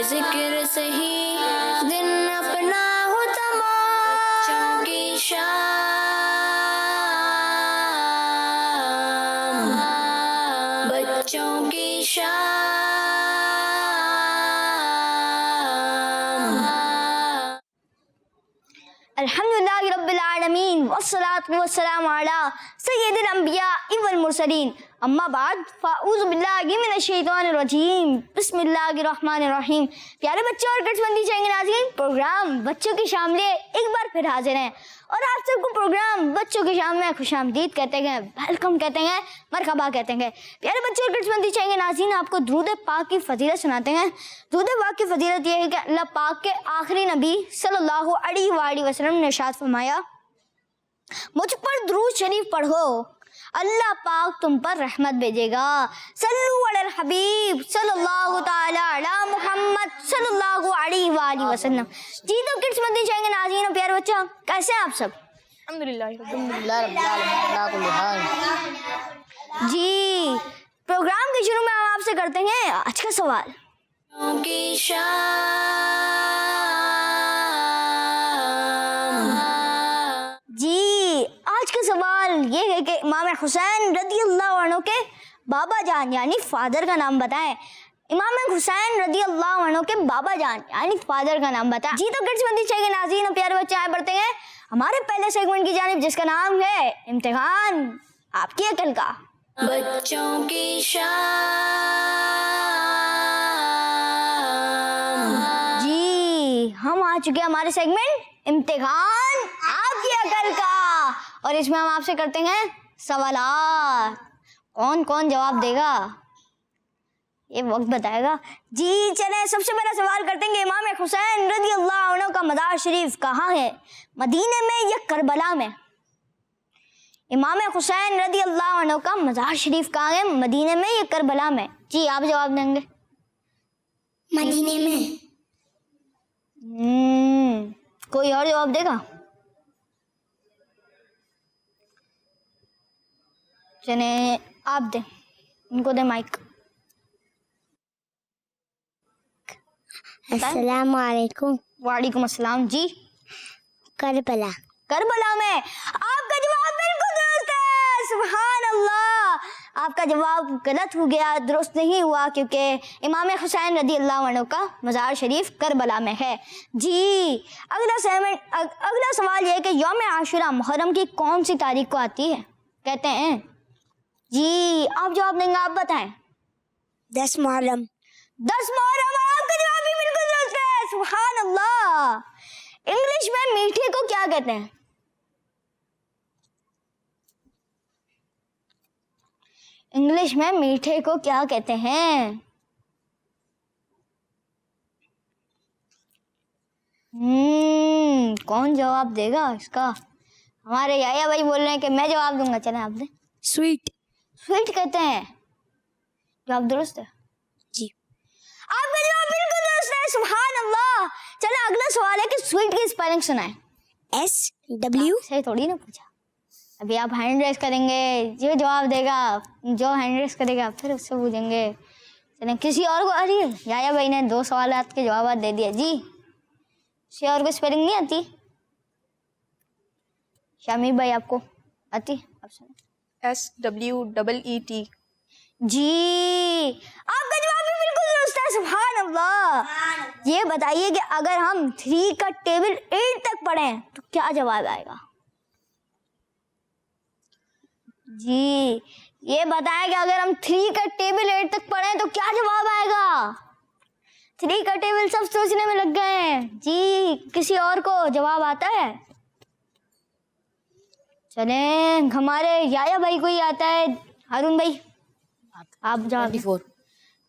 ذکر سہی دن اپنا ہو تمام بچوں کی شام، بچوں کی شام۔ الحمدللہ رب العالمین والصلاة والسلام علی سید الانبیاء والمرسلین، اما بعد فاعوذ باللہ من الشیطان الرجیم، بسم اللہ الرحمن الرحیم۔ پیارے بچوں اور کٹس بندی چاہیں گے ناظرین، پروگرام بچوں کی شام لے ایک بار پھر حاضر ہیں اور آپ سب کو پروگرام بچوں کی شام میں خوش آمدید کہتے ہیں، ویلکم کہتے ہیں، مرحبا کہتے ہیں۔ پیارے بچوں اور کٹس بندی چاہیں گے ناظرین، آپ کو درود پاک کی فضیلت سناتے ہیں۔ درود پاک کی فضیلت یہ ہے کہ اللہ پاک کے آخری نبی صلی اللہ علیہ وآلہ وسلم نے ارشاد فرمایا، مجھ پر درود شریف پڑھو، اللہ پاک تم پر رحمت بھیجے گا۔ صلو علی الحبیب صلی اللہ تعالی علی محمد صلی اللہ علیہ وآلہ وسلم۔ جی تو کڈس مدنی چاہیں گے ناظرین اور پیارے بچوں، کیسے ہیں آپ سب؟ الحمدللہ رب العالمین۔ جی پروگرام کے شروع میں ہم آپ سے کرتے ہیں آج کا سوال۔ بچوں کی شام۔ جی آج کا سوال یہ ہے کہ امام حسین رضی اللہ عنہ کے بابا جان یعنی فادر کا نام بتائیں۔ امام حسین رضی اللہ عنہ کے بابا جان یعنی فادر کا نام بتائیں۔ جی تو کڈس بندی چاہیے ناظرین اور پیارے بچے آئے بڑھتے ہیں ہمارے پہلے سیگمنٹ کی جانب، جس کا نام ہے امتحان آپ کی عقل کا۔ بچوں کی شام۔ جی ہم آ چکے ہیں ہمارے سیگمنٹ امتحان آپ کی عقل کا، اور اس میں ہم آپ سے کرتے ہیں سوالات۔ کون کون جواب دے گا یہ وقت بتائے گا۔ جی چلیں سب سے پہلا سوال کرتے ہیں کہ امام حسین رضی اللہ عنہ کا مزار شریف کہاں ہے، مدینے میں یا کربلا میں؟ امام حسین رضی اللہ عنہ کا مزار شریف کہاں ہے، مدینے میں یا کربلا میں؟ جی آپ جواب دیں گے۔ مدینے میں۔ کوئی اور جواب دے گا؟ چلیں آپ دیں، ان کو دیں مائک۔ السلام علیکم۔ وعلیکم السلام۔ جی کربلا۔ کربلا میں آپ کا جواب بالکل درست ہے، سبحان اللہ۔ آپ کا جواب غلط ہو گیا، درست نہیں ہوا، کیونکہ امام حسین رضی اللہ عنہ کا مزار شریف کربلا میں ہے۔ جی اگلا سوال یہ ہے کہ یوم عاشورہ محرم کی کون سی تاریخ کو آتی ہے کہتے ہیں؟ جی آپ جواب دیں گے، آپ بتائیں۔ 10 محرم۔ 10 محرم، آپ کا جواب بھی بالکل درست ہے، سبحان اللہ۔ انگلش میں میٹھے کو کیا کہتے ہیں؟ انگلش میں میٹھے کو کیا کہتے ہیں؟ کون جواب دے گا اس کا؟ ہمارے یایا بھائی بول رہے ہیں کہ میں جواب دوں گا، چلیں آپ دیں۔ سویٹ۔ سویٹ کہتے ہیں، جواب درست ہے جی۔ آپ کا جواب بالکل درست ہے، سبحان اللہ۔ چلیں اگلا سوال ہے کہ سویٹ کی اسپیلنگ سنائیں۔ SW۔ صحیح تھوڑی نا پوچھا، ابھی آپ ہینڈ ریس کریں گے، جو جواب دے گا، جو ہینڈ ریس کرے گا پھر اس سے پوچھیں گے۔ چلیں کسی اور کو آ رہی ہے؟ یایا بھائی نے 2 سوالات کے جوابات دے دیا۔ جی کسی اور کو اسپیلنگ نہیں آتی؟ شامیر بھائی آپ کو آتی؟ آپ سنیں۔ SWEET۔ جی آپ کا جواب بھی بالکل درست ہے، سبحان اللہ۔ یہ بتائیے کہ اگر ہم 3 کا ٹیبل 8 تک پڑھیں تو کیا جواب آئے گا؟ جی یہ بتائیں کہ اگر ہم 3 کا ٹیبل 8 تک پڑھیں تو کیا جواب آئے گا؟ 3 کا ٹیبل سب سوچنے میں لگ گئے ہیں۔ جی کسی اور کو جواب آتا ہے؟ چلیں ہمارے یایا بھائی کو ہی آتا ہے، ہارون بھائی آپ جواب۔ 24۔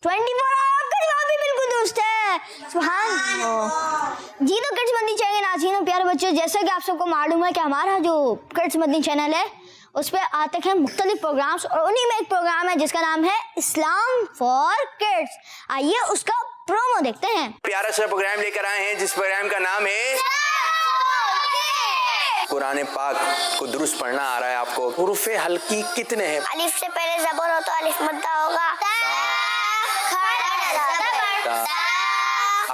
24 آپ کا جواب بھی بالکل درست ہے، سبحان اللہ۔ جی تو کڈس مدنی چینل ناظرین اور پیارے بچوں، جیسا کہ آپ سب کو معلوم ہے کہ ہمارا جو کڈس مدنی چینل ہے اس پہ آتے ہیں مختلف پروگرامز، اور انہی میں ایک پروگرام ہے جس کا نام ہے اسلام فار کڈس۔ آئیے اس کا پرومو دیکھتے ہیں۔ پیارا سا پروگرام لے کر آئے ہیں جس پروگرام کا نام ہے قرآن پاک کو درست پڑھنا آ رہا ہے آپ کو؟ حروف حلقی کتنے ہیں؟ الف سے پہلے زبر ہو تو الف مدہ ہوگا۔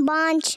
5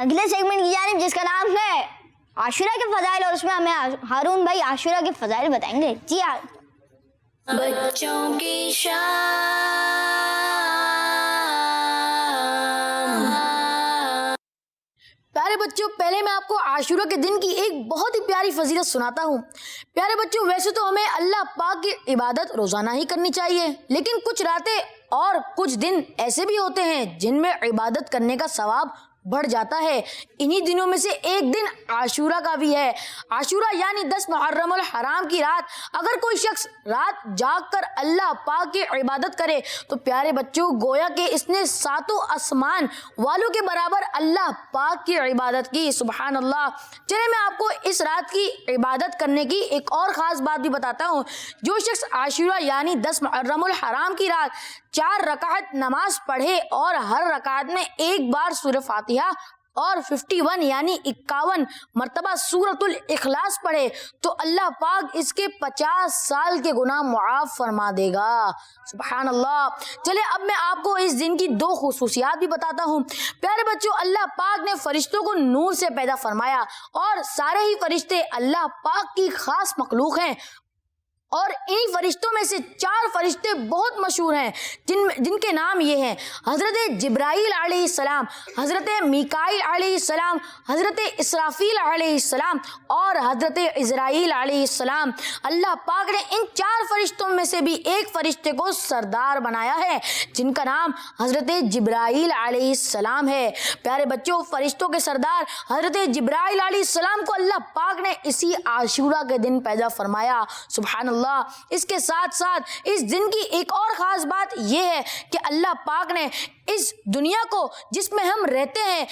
اگلے سیگمنٹ کی جانب جس کا نام ہے عاشورہ کے فضائل، اور اس میں ہمیں ہارون بھائی عاشورہ کے فضائل بتائیں گے. جی بچوں کی شام. پیارے بچوں، پہلے میں آپ کو عاشورہ کے دن کی ایک بہت ہی پیاری فضیلت سناتا ہوں. پیارے بچوں، ویسے تو ہمیں اللہ پاک کی عبادت روزانہ ہی کرنی چاہیے، لیکن کچھ راتیں اور کچھ دن ایسے بھی ہوتے ہیں جن میں عبادت کرنے کا ثواب بڑھ جاتا ہے. انہی دنوں میں سے ایک دن عاشورہ کا بھی ہے. عاشورہ یعنی 10 محرم الحرام کی رات. اگر کوئی شخص رات جاگ کر اللہ پاک کی عبادت کرے تو پیارے بچوں گویا کہ اس نے 7 آسمان والوں کے برابر اللہ پاک کی عبادت کی. سبحان اللہ. چلے میں آپ کو اس رات کی عبادت کرنے کی ایک اور خاص بات بھی بتاتا ہوں. جو شخص عاشورہ یعنی 10 محرم الحرام کی رات 4 رکعت نماز پڑھے اور ہر رکعت میں ایک بار سورہ فاتحہ اور 51 یعنی 51 مرتبہ سورۃ الاخلاص پڑھے تو اللہ پاک اس کے 50 سال کے گناہ معاف فرما دے گا. سبحان اللہ. چلے اب میں آپ کو اس دن کی 2 خصوصیات بھی بتاتا ہوں. پیارے بچوں، اللہ پاک نے فرشتوں کو نور سے پیدا فرمایا اور سارے ہی فرشتے اللہ پاک کی خاص مخلوق ہیں، اور انہی فرشتوں میں سے 4 فرشتے بہت مشہور ہیں جن کے نام یہ ہیں: حضرت جبرائیل علیہ السلام، حضرت میکائیل علیہ السلام، حضرت اسرافیل علیہ السلام اور حضرت عزرائیل علیہ السلام. اللہ پاک نے ان 4 فرشتوں میں سے بھی ایک فرشتے کو سردار بنایا ہے جن کا نام حضرت جبرائیل علیہ السلام ہے. پیارے بچوں، فرشتوں کے سردار حضرت جبرائیل علیہ السلام کو اللہ پاک نے اسی عاشورہ کے دن پیدا فرمایا. سبحان اللہ. اس کے ساتھ ساتھ اس دن کی ایک اور خاص بات یہ ہے کہ اللہ پاک نے اس دنیا کو جس میں ہم رہتے ہیں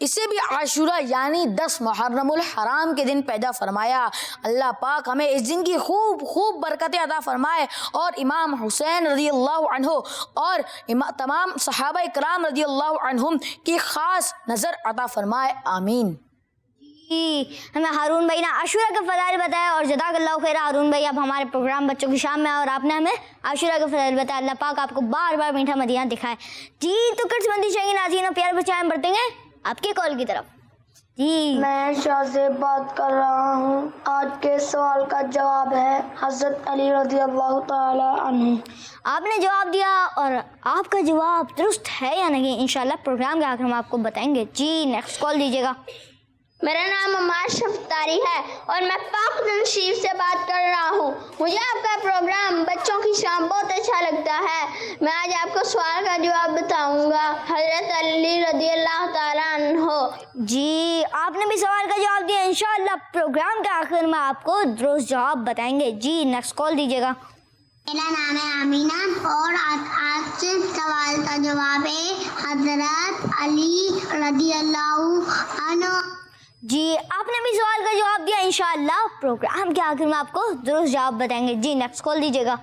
اسے بھی عاشورہ یعنی 10 محرم الحرام کے دن پیدا فرمایا. اللہ پاک ہمیں اس دن کی خوب برکتیں عطا فرمائے اور امام حسین رضی اللہ عنہ اور تمام صحابہ کرام رضی اللہ عنہم کی خاص نظر عطا فرمائے. آمین. ہمیں ہارون بھائی نے عاشورہ کے فضائل بتایا، اور جزاک اللہ خیر ہارون بھائی. اب ہمارے پروگرام بچوں کی شام میں اور آپ نے ہمیں عاشورہ کے فضائل بتایا. اللہ پاک آپ کو بار بار میٹھا مدینہ دکھائے. جی تو کچھ بندی چاہیے ناظرین اور پیارے بچے، ہم بڑھتے ہیں آپ کے کال کی طرف. جی میں شاہ سے بات کر رہا ہوں. آج کے سوال کا جواب ہے حضرت علی رضی اللہ تعالی عنہ. آپ نے جواب دیا اور آپ کا جواب درست ہے یا نہیں انشاءاللہ پروگرام کے آخر ہم آپ کو بتائیں گے. جی نیکسٹ کال دیجیے گا. میرا نام عمار شفتاری ہے اور میں پاک شریف سے بات کر رہا ہوں. مجھے آپ کا پروگرام بچوں کی شام بہت اچھا لگتا ہے. میں آج آپ کو سوال کا جواب بتاؤں گا. حضرت علی رضی اللہ تعالیٰ عنہ. جی آپ نے بھی سوال کا جواب دیا. انشاءاللہ پروگرام کے آخر میں آپ کو درست جواب بتائیں گے. جی نیکسٹ کال دیجیے گا. میرا نام ہے آمینہ اور آج سے سوال کا جواب ہے حضرت علی رضی اللہ عنہ. جی آپ نے بھی سوال کا جواب دیا. انشاءاللہ پروگرام کے آخر میں آپ کو درست جواب بتائیں گے. جی نیکسٹ کال دیجیے گا.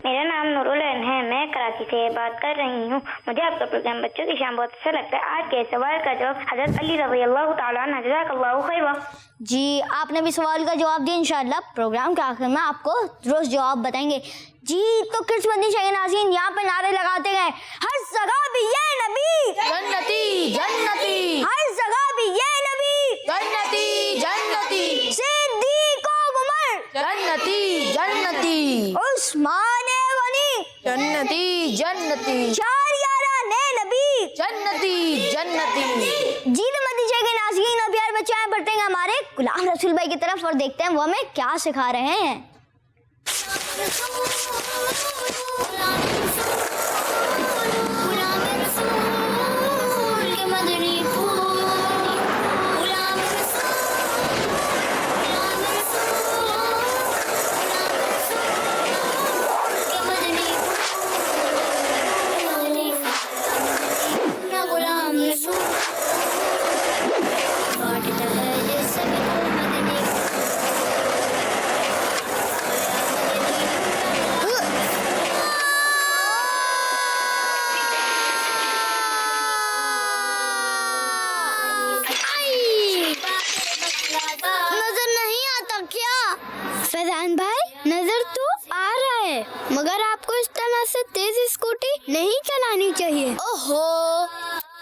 میرا نام نورالعین ہے. میں کراچی سے بات کر رہی ہوں. مجھے آپ کا پروگرام بچوں کی شام بہت اچھا لگتا ہے. آج کے سوال کا جواب حضرت علی رضی اللہ تعالیٰ عنہ. جزاک اللہ خیرا. جی آپ نے بھی سوال کا جواب دیا. انشاءاللہ پروگرام کے آخر میں آپ کو درست جواب بتائیں گے. جی تو کس بندی چاہیے ناظرین یہاں پہ نعرے لگاتے گئے: ہر جگہ بھی یہ نبی جنتی جنتی، ہر جگہ بھی یہ نبی جنتی جنتی، صدیق و عمر جنتی جنتی، عثمان غنی جنتی جنتی، 4 یاران نبی جنتی جنتی. جی تو مدیجے کے ناظرین اور پیارے بچے آئے بڑھتے ہیں ہمارے غلام رسول بھائی کی طرف اور دیکھتے ہیں وہ ہمیں کیا سکھا رہے ہیں. نظر نہیں آتا کیا فیضان بھائی؟ نظر تو آ رہا ہے مگر آپ کو اس طرح سے تیز اسکوٹی نہیں چلانی چاہیے. اوہو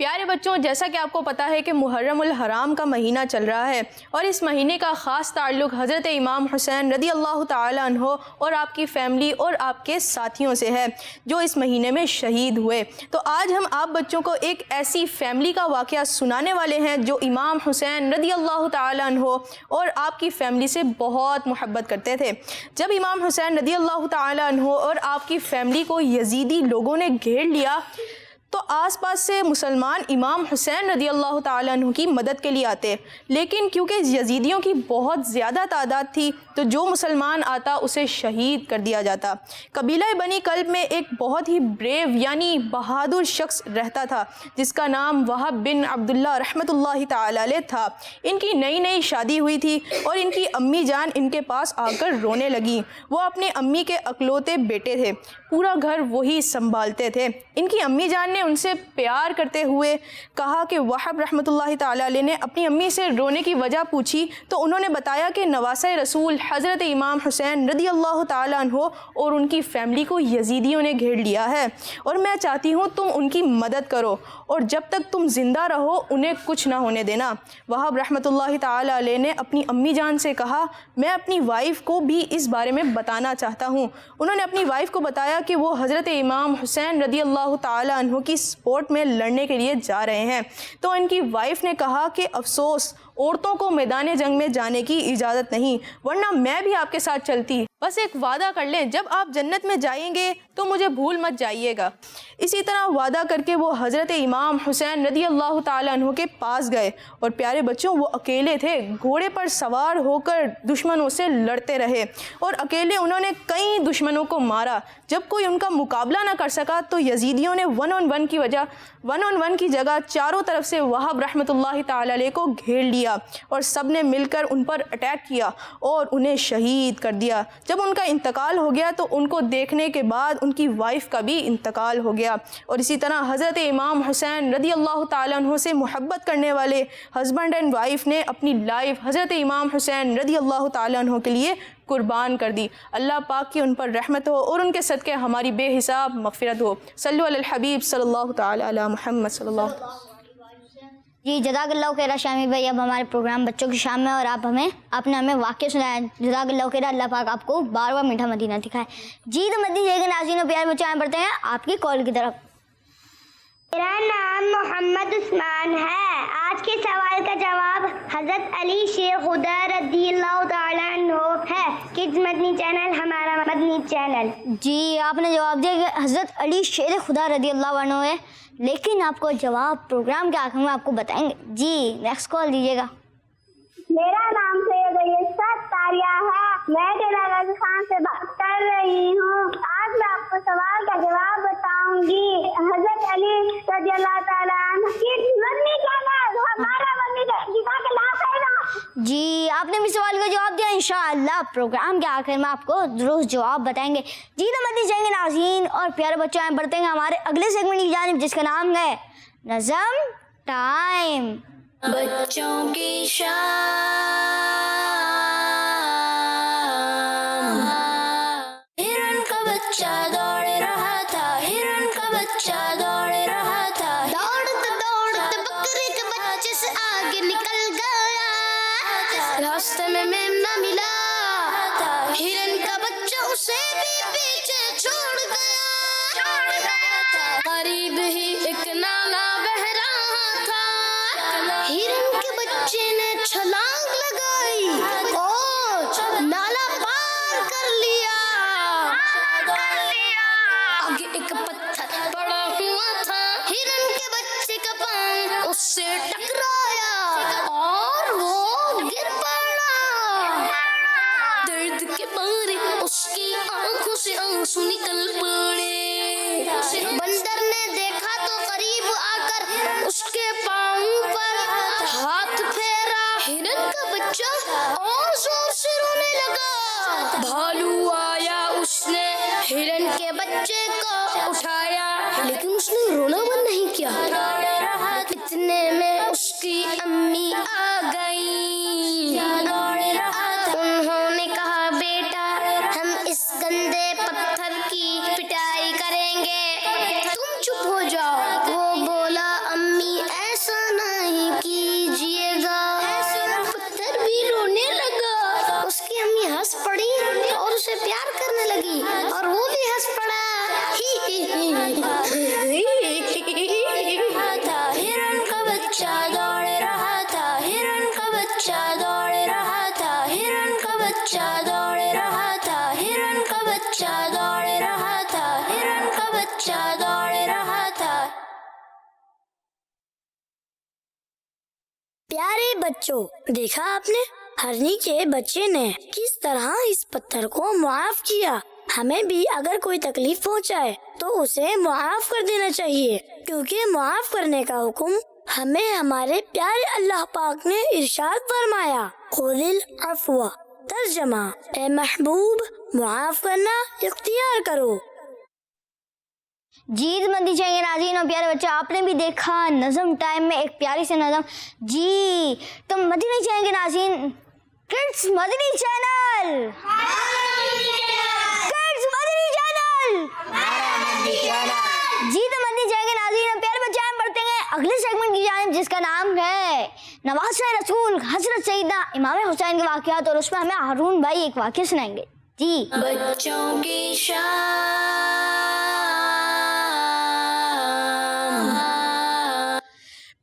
پیارے بچوں، جیسا کہ آپ کو پتہ ہے کہ محرم الحرام کا مہینہ چل رہا ہے اور اس مہینے کا خاص تعلق حضرت امام حسین رضی اللہ تعالیٰ عنہ اور آپ کی فیملی اور آپ کے ساتھیوں سے ہے جو اس مہینے میں شہید ہوئے۔ تو آج ہم آپ بچوں کو ایک ایسی فیملی کا واقعہ سنانے والے ہیں جو امام حسین رضی اللہ تعالیٰ عنہ اور آپ کی فیملی سے بہت محبت کرتے تھے۔ جب امام حسین رضی اللہ تعالیٰ عنہ اور آپ کی فیملی کو یزیدی لوگوں نے گھیر لیا تو آس پاس سے مسلمان امام حسین رضی اللہ تعالیٰ عنہ کی مدد کے لیے آتے، لیکن کیونکہ یزیدیوں کی بہت زیادہ تعداد تھی تو جو مسلمان آتا اسے شہید کر دیا جاتا۔ قبیلہ بنی کلب میں ایک بہت ہی بریو یعنی بہادر شخص رہتا تھا جس کا نام وہب بن عبداللہ رحمۃ اللہ تعالیٰ علیہ تھا۔ ان کی نئی شادی ہوئی تھی اور ان کی امی جان ان کے پاس آ کر رونے لگیں۔ وہ اپنے امی کے اکلوتے بیٹے تھے، پورا گھر وہی سنبھالتے تھے۔ ان کی امی جان نے ان سے پیار کرتے ہوئے کہا کہ وہب رحمۃ اللہ تعالیٰ علیہ نے اپنی امی سے رونے کی وجہ پوچھی تو انہوں نے بتایا کہ نواسہ رسول حضرت امام حسین رضی اللہ تعالیٰ عنہ اور ان کی فیملی کو یزیدیوں نے گھیر لیا ہے اور میں چاہتی ہوں تم ان کی مدد کرو اور جب تک تم زندہ رہو انہیں کچھ نہ ہونے دینا۔ وہب رحمۃ اللہ تعالیٰ علیہ نے اپنی امی جان سے کہا میں اپنی وائف کو بھی اس بارے میں بتانا چاہتا ہوں۔ انہوں نے اپنی وائف کو بتایا کہ وہ حضرت امام حسین رضی اللہ تعالیٰ عنہ کی سپورٹ میں لڑنے کے لیے جا رہے ہیں۔ تو ان کی وائف نے کہا کہ افسوس، عورتوں کو میدان جنگ میں جانے کی اجازت نہیں، ورنہ میں بھی آپ کے ساتھ چلتی۔ بس ایک وعدہ کر لیں، جب آپ جنت میں جائیں گے تو مجھے بھول مت جائیے گا۔ اسی طرح وعدہ کر کے وہ حضرت امام حسین رضی اللہ تعالیٰ عنہ کے پاس گئے اور پیارے بچوں وہ اکیلے تھے، گھوڑے پر سوار ہو کر دشمنوں سے لڑتے رہے اور اکیلے انہوں نے کئی دشمنوں کو مارا۔ جب کوئی ان کا مقابلہ نہ کر سکا تو یزیدیوں نے ون آن ون کی جگہ چاروں طرف سے وہب رحمۃ اللہ تعالیٰ علیہ کو گھیر لیا اور سب نے مل کر ان پر اٹیک کیا اور انہیں شہید کر دیا۔ جب ان کا انتقال ہو گیا تو ان کو دیکھنے کے بعد ان کی وائف کا بھی انتقال ہو گیا۔ اور اسی طرح حضرت امام حسین رضی اللہ تعالیٰ عنہ سے محبت کرنے والے ہسبینڈ اینڈ وائف نے اپنی لائف حضرت امام حسین رضی اللہ تعالیٰ عنہ کے لیے قربان کر دی۔ اللہ پاک کی ان پر رحمت ہو اور ان کے صدقے ہماری بے حساب مغفرت ہو۔ صلو علی الحبیب صلی اللہ تعالی علی محمد صلی اللہ علیہ وسلم۔ جی جزاک اللہ خیر شامی بھائی، اب ہمارے پروگرام بچوں کی شام میں اور آپ نے ہمیں واقعہ سنایا، جزاک اللہ خیر، اللہ پاک آپ کو بار بار میٹھا مدینہ دکھائے۔ جی تو مدینہ کے ناظرین و پیارے بچے آئے بڑھتے ہیں آپ کی کال کی طرف۔ میرا نام محمد عثمان ہے۔ آج کے سوال کا جواب حضرت علی شیر خدا رضی اللہ تعالیٰ عنہ ہے۔ کڈز مدنی چینل ہمارا مدنی چینل۔ جی آپ نے جواب دیا کہ حضرت علی شیر خدا رضی اللہ عنہ ہے، لیکن آپ کو جواب پروگرام کے آخر میں آپ کو بتائیں گے۔ جی نیکسٹ کال دیجیے گا۔ میرا نام سید یسرت تاریہ ہے، میں ڈیرہ غازی خان سے بات کر رہی ہوں۔ آج میں آپ کو سوال کا جواب بتاؤں گی۔ حضرت علی رضی اللہ تعالیٰ عنہ کی مدنی چینل ہمارا مدنی چینل، جزاک اللہ خیر۔ جی آپ نے بھی سوال کا جواب دیا، انشاءاللہ پروگرام کے آخر میں آپ کو درست جواب بتائیں گے۔ جی تو مدنی چینل کے ناظرین اور پیارے بچوں آئے بڑھتے ہیں ہمارے اگلے سیگمنٹ کی جانب جس کا نام ہے نظم ٹائم۔ بچوں کی شام، ہرن کا بچہ دوڑ رہا تھا، ہرن کا بچہ دوڑ رہا تھا، دوڑتے دوڑتے بکری کے بچے سے آگے نکل گیا، راستے میں میمنہ ملا، ہرن کا بچہ اسے بھی پیچھے چھوڑ گیا، قریب ہی ایک نالا بہ رہا تھا، ہرن کے بچے نے چھلانگ لگائی اور نالا پار کر لیا، آگے ایک پتھر پڑا ہوا تھا، ہرن کے بچے کا پاؤں اس سے ٹکرایا اور وہ گر پڑا، درد کے مارے اس کی آنکھوں سے آنسو نکل پڑے، بندر نے دیکھا تو قریب آ کر اس کے پاؤں پر ہاتھ پھیرا، ہرن کا بچہ اور زور سے رونے لگا، بھالو آیا، اس نے ہرن کے بچے کو اٹھایا لیکن اس نے رونا بند نہیں کیا، اتنے میں اس کی امی آ گئی، انہوں نے کہا بیٹا ہم اس گندے پتھر کی پٹائی کریں گے، تم چپ ہو جاؤ۔ وہ بولا امی پیارے بچوں، دیکھا آپ نے ہرنی کے بچے نے کس طرح اس پتھر کو معاف کیا. ہمیں بھی اگر کوئی تکلیف پہنچائے تو اسے معاف کر دینا چاہیے، کیونکہ معاف کرنے کا حکم ہمیں ہمارے پیارے اللہ پاک نے ارشاد فرمایا. خذ العفو، ترجمہ اے محبوب معاف کرنا اختیار کرو. جی مندی چاہیے ناظرین اور پیارے بچے، آپ نے بھی دیکھا نظم ٹائم میں ایک پیاری سے نظم. جی تو مدنی چاہیں گے ناظرین، کڈس مدنی چینل، کڈس مدنی چینل. جی تو مدنی چاہیں گے ناظرین اور پیارے بچے، ہم بڑھتے ہیں اگلے سیگمنٹ کی جانب جس کا نام ہے نواسۂ رسول حضرت سیدنا امام حسین کے واقعات، اور اس میں ہمیں ہارون بھائی ایک واقعہ سنائیں گے. جی بچوں کی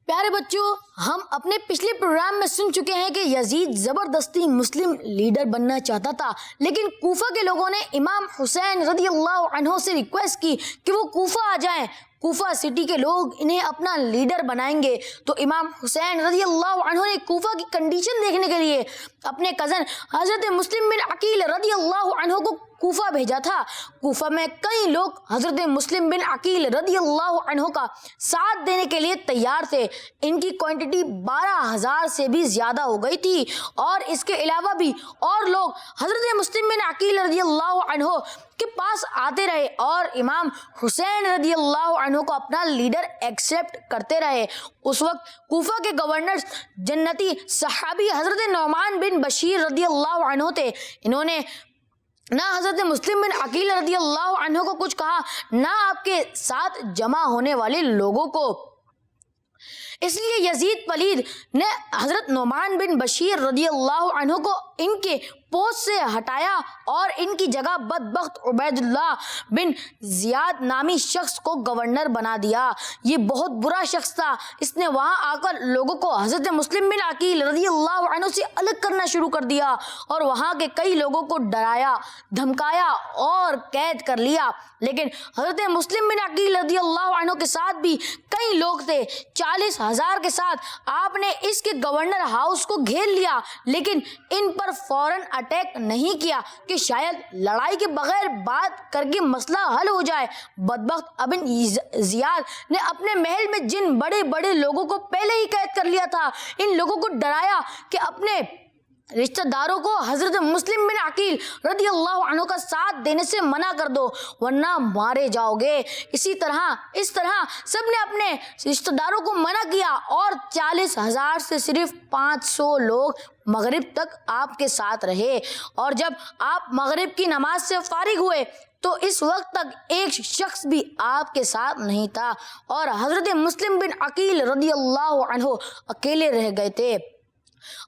پیارے بچوں، ہم اپنے پچھلے پروگرام میں سن چکے ہیں کہ یزید زبردستی مسلم لیڈر بننا چاہتا تھا، لیکن کوفہ کے لوگوں نے امام حسین رضی اللہ عنہ سے ریکویسٹ کی کہ وہ کوفہ آ جائیں، کوفہ سٹی کے لوگ انہیں اپنا لیڈر بنائیں گے. تو امام حسین رضی اللہ عنہ نے کوفہ کی کنڈیشن دیکھنے کے لیے اپنے کزن حضرت مسلم بن عقیل رضی اللہ عنہ کو کوفہ بھیجا تھا. کوفہ میں کئی لوگ حضرت مسلم بن عقیل رضی اللہ عنہ کا ساتھ دینے کے لیے تیار تھے. ان کی کوانٹٹی 12,000 سے بھی زیادہ ہو گئی تھی، اور اس کے علاوہ بھی اور لوگ حضرت مسلم بن عقیل رضی اللہ عنہ کے پاس آتے رہے اور امام حسین رضی اللہ عنہ کو اپنا لیڈر ایکسیپٹ کرتے رہے. اس وقت کوفہ کے گورنر جنتی صحابی حضرت نعمان بن بشیر رضی اللہ عنہ تھے. انہوں نے نہ حضرت مسلم بن عقیل رضی اللہ عنہ کو کچھ کہا، نہ آپ کے ساتھ جمع ہونے والے لوگوں کو. اس لیے یزید پلید نے حضرت نعمان بن بشیر رضی اللہ عنہ کو ان کے پوسٹ سے ہٹایا اور ان کی جگہ بدبخت عبید اللہ بن زیاد نامی شخص کو گورنر بنا دیا. یہ بہت برا شخص تھا. اس نے وہاں آ کر لوگوں کو حضرت مسلم بن عقیل رضی اللہ عنہ سے الگ کرنا شروع کر دیا اور وہاں کے کئی لوگوں کو ڈرایا، دھمکایا اور قید کر لیا. لیکن حضرت مسلم بن عقیل رضی اللہ عنہ کے ساتھ بھی کئی لوگ تھے. 40,000 کے ساتھ آپ نے اس کے گورنر ہاؤس کو گھیر لیا، لیکن ان پر فوراً اٹیک نہیں کیا کہ شاید لڑائی کے بغیر بات کر کے مسئلہ حل ہو جائے. بدبخت ابن زیاد نے اپنے محل میں جن بڑے بڑے لوگوں کو پہلے ہی قید کر لیا تھا، ان لوگوں کو ڈرایا کہ اپنے رشتہ داروں کو حضرت مسلم بن عقیل رضی اللہ عنہ کا ساتھ دینے سے منع کر دو ورنہ مارے جاؤ گے. اس طرح سب نے اپنے رشتہ داروں کو منع کیا اور 40,000 سے صرف 500 لوگ مغرب تک آپ کے ساتھ رہے. اور جب آپ مغرب کی نماز سے فارغ ہوئے تو اس وقت تک ایک شخص بھی آپ کے ساتھ نہیں تھا اور حضرت مسلم بن عقیل رضی اللہ عنہ اکیلے رہ گئے تھے.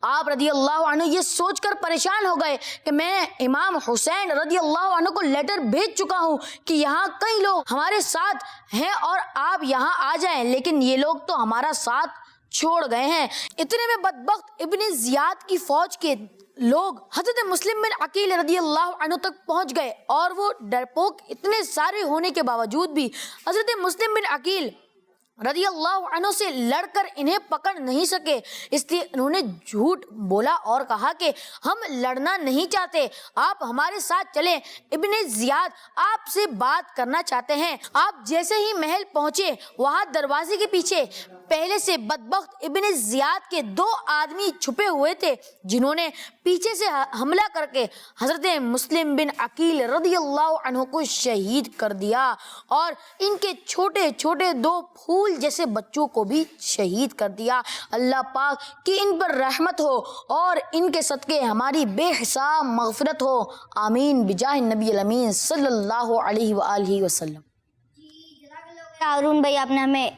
آپ رضی اللہ عنہ یہ سوچ کر پریشان ہو گئے کہ میں امام حسین رضی اللہ عنہ کو لیٹر بھیج چکا ہوں کہ یہاں کئی لوگ ہمارے ساتھ ہیں اور آپ یہاں آ جائیں، لیکن یہ لوگ تو ہمارا ساتھ چھوڑ گئے ہیں. اتنے میں بدبخت ابن زیاد کی فوج کے لوگ حضرت مسلم بن عقیل رضی اللہ عنہ تک پہنچ گئے اور وہ ڈرپوک اتنے سارے ہونے کے باوجود بھی حضرت مسلم بن عقیل رضی اللہ عنہ سے لڑ کر انہیں پکڑ نہیں سکے. اس لیے انہوں نے جھوٹ بولا اور کہا کہ ہم لڑنا نہیں چاہتے، آپ ہمارے ساتھ چلیں. ابن زیاد آپ سے بات کرنا چاہتے ہیں. آپ جیسے ہی محل پہنچے وہاں دروازے کے پیچھے پہلے سے بدبخت ابن زیاد کے 2 آدمی چھپے ہوئے تھے جنہوں نے پیچھے سے حملہ کر کے حضرت مسلم بن عقیل رضی اللہ عنہ کو شہید کر دیا اور ان کے چھوٹے چھوٹے 2 پھول جیسے بچوں کو بھی شہید کر دیا. اللہ پاک کی ان پر رحمت ہو اور ان کے صدقے ہماری بے حساب مغفرت ہو. آمین بجاہ نبی الامین صلی اللہ علیہ وآلہ وسلم. ہارون بھائی آپ نے ہمیں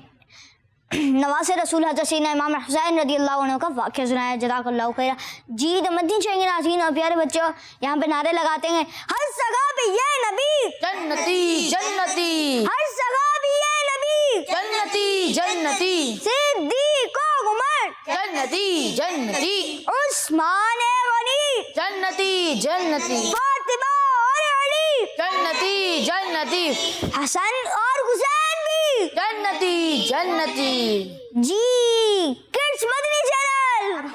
نواسۂ رسول حضرت سیدنا امام حسین رضی اللہ عنہ کا واقعہ سنایا، جزاک اللہ خیر. جی تو مدنی چاہیں گے ناظرین اور پیارے بچوں، یہاں پہ نعرے لگاتے ہیں ہر سگا بھی یہ نبی جنتی جنتی، ہر سگا بھی یہ نبی جنتی جنتی، صدیق و عمر جنتی جنتی، عثمان غنی جنتی جنتی، فاطمہ اور علی جنتی جنتی، حسن اور حسین بھی جنتی جنتی. جی کڈس مدنی چینل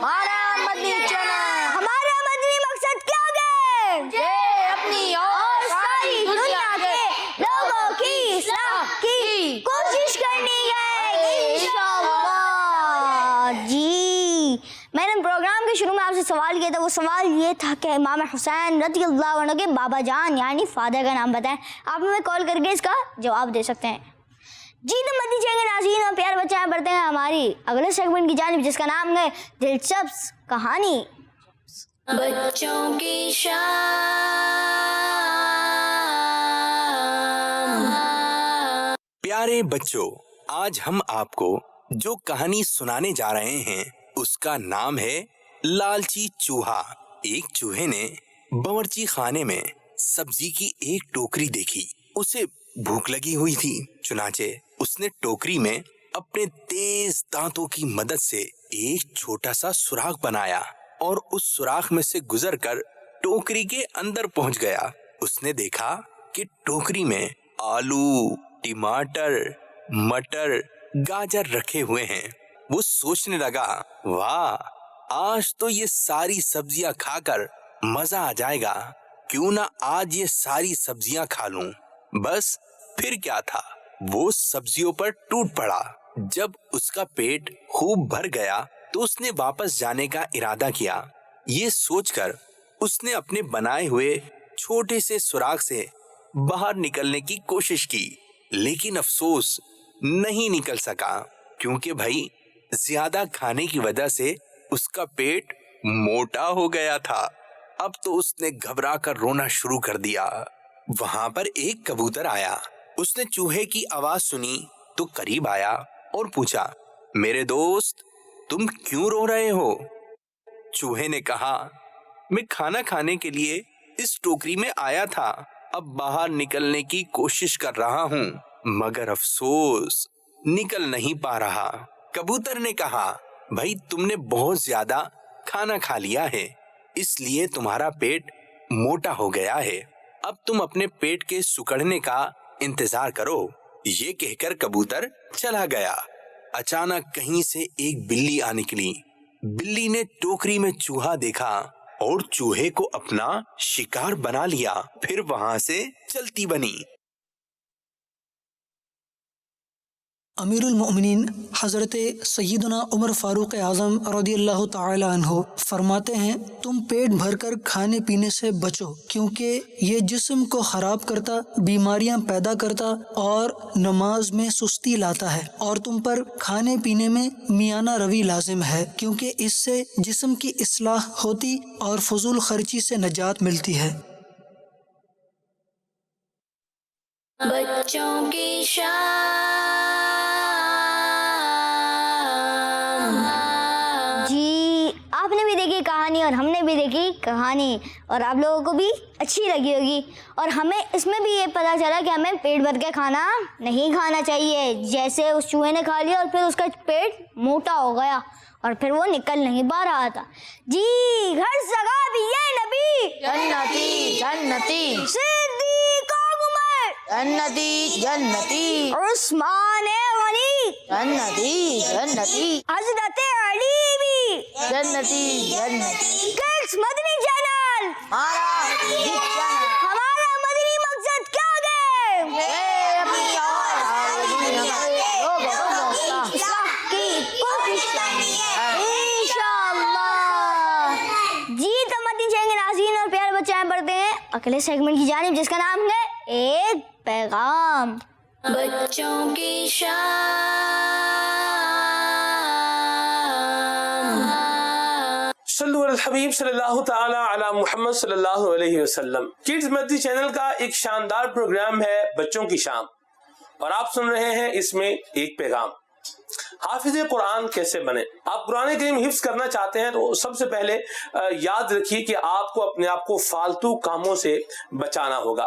پروگرام کے شروع میں آپ سے سوال کیا تھا وہ سوال یہ تھا کہ امام حسین رضی اللہ عنہ کے بابا جان یعنی فادر کا نام بتائیں. آپ ہمیں کال کر کے اس کا جواب دے سکتے ہیں. جی تو مدی چاہیں گے ناظرین اور پیارے بچے ہیں بڑھتے ہیں ہماری اگلے سیگمنٹ کی جانب جس کا نام ہے دلچسپ کہانی. بچوں کی شام. پیارے بچوں، آج ہم آپ کو جو کہانی سنانے جا رہے ہیں اس کا نام ہے لالچی چوہا. ایک چوہے نے باورچی خانے میں سبزی کی ایک ٹوکری دیکھی. اسے بھوک لگی ہوئی تھی، چنانچہ اس نے ٹوکری میں اپنے تیز دانتوں کی مدد سے ایک چھوٹا سا سوراخ بنایا اور اس سوراخ میں سے گزر کر ٹوکری کے اندر پہنچ گیا. اس نے دیکھا کہ ٹوکری میں آلو، ٹماٹر، مٹر، گاجر رکھے ہوئے ہیں. وہ سوچنے لگا، واہ، آج تو یہ ساری سبزیاں کھا کر مزہ آ جائے گا. کیوں نہ آج یہ ساری سبزیاں کھا لوں. بس پھر کیا تھا، وہ سبزیوں پر ٹوٹ پڑا. جب اس کا پیٹ خوب بھر گیا تو اس نے واپس جانے کا ارادہ کیا. یہ سوچ کر اس نے اپنے بنائے ہوئے چھوٹے سے سوراخ سے باہر نکلنے کی کوشش کی، لیکن افسوس نہیں نکل سکا کیونکہ بھائی زیادہ کھانے کی وجہ سے اس کا پیٹ موٹا ہو گیا تھا. اب تو اس نے گھبرا کر رونا شروع کر دیا. وہاں پر ایک کبوتر آیا. اس نے چوہے کی آواز سنی تو قریب آیا اور پوچھا، میرے دوست تم کیوں رو رہے ہو؟ چوہے نے کہا، میں کھانا کھانے کے لیے اس ٹوکری میں آیا تھا. اب باہر نکلنے کی کوشش کر رہا ہوں مگر افسوس نکل نہیں پا رہا. کبوتر نے کہا، بھائی تم نے بہت زیادہ کھانا کھا لیا ہے، اس لیے تمہارا پیٹ موٹا ہو گیا ہے. اب تم اپنے پیٹ کے سکڑنے کا انتظار کرو. یہ کہہ کر کبوتر چلا گیا. اچانک کہیں سے ایک بلی آ نکلی. بلی نے ٹوکری میں چوہا دیکھا اور چوہے کو اپنا شکار بنا لیا. پھر وہاں سے چلتی بنی. امیر المؤمنین حضرت سیدنا عمر فاروق اعظم رضی اللہ تعالی عنہ فرماتے ہیں، تم پیٹ بھر کر کھانے پینے سے بچو کیونکہ یہ جسم کو خراب کرتا، بیماریاں پیدا کرتا اور نماز میں سستی لاتا ہے. اور تم پر کھانے پینے میں میانہ روی لازم ہے کیونکہ اس سے جسم کی اصلاح ہوتی اور فضول خرچی سے نجات ملتی ہے. بچوں کی شام. جی آپ نے بھی دیکھی کہانی اور ہم نے بھی دیکھی کہانی اور آپ لوگوں کو بھی اچھی لگی ہوگی. اور ہمیں اس میں بھی یہ پتہ چلا کہ ہمیں پیٹ بھر کے کھانا نہیں کھانا چاہیے. جیسے اس چوہے نے کھا لیا اور پھر اس کا پیٹ موٹا ہو گیا اور پھر وہ نکل نہیں پا رہا تھا. جی ہر جگہ بھی یہ نبی جنتی جنتی، صدیق عمر جنتی جنتی، عثمان غنی جنتی جنتی، حضرت علی بھی جنتی جنتی. کڈس مدنی چینل ہمارا مدنی مقصد کیا گئے انشاءاللہ. جی تو مدنی چینل کے ناظرین اور پیارے بچے پڑھتے ہیں اگلے سیگمنٹ کی جانب جس کا نام ہے ایک پیغام. بچوں کی شام. صلو علی الحبیب صلی اللہ تعالی علی محمد صلی اللہ علیہ وسلم. کڈز مدنی چینل کا ایک شاندار پروگرام ہے بچوں کی شام اور آپ سن رہے ہیں اس میں ایک پیغام. حافظ قرآن کیسے بنے؟ آپ قرآن کریم حفظ کرنا چاہتے ہیں تو سب سے پہلے یاد رکھیے کہ آپ کو اپنے آپ کو فالتو کاموں سے بچانا ہوگا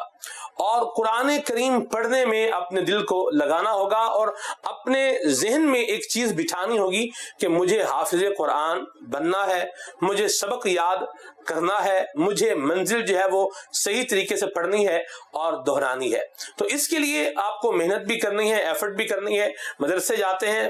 اور قرآن کریم پڑھنے میں اپنے دل کو لگانا ہوگا اور اپنے ذہن میں ایک چیز بٹھانی ہوگی کہ مجھے حافظ قرآن بننا ہے، مجھے سبق یاد کرنا ہے، مجھے منزل جو ہے وہ صحیح طریقے سے پڑھنی ہے اور دہرانی ہے. تو اس کے لیے آپ کو محنت بھی کرنی ہے، ایفرٹ بھی کرنی ہے. مدرسے جاتے ہیں،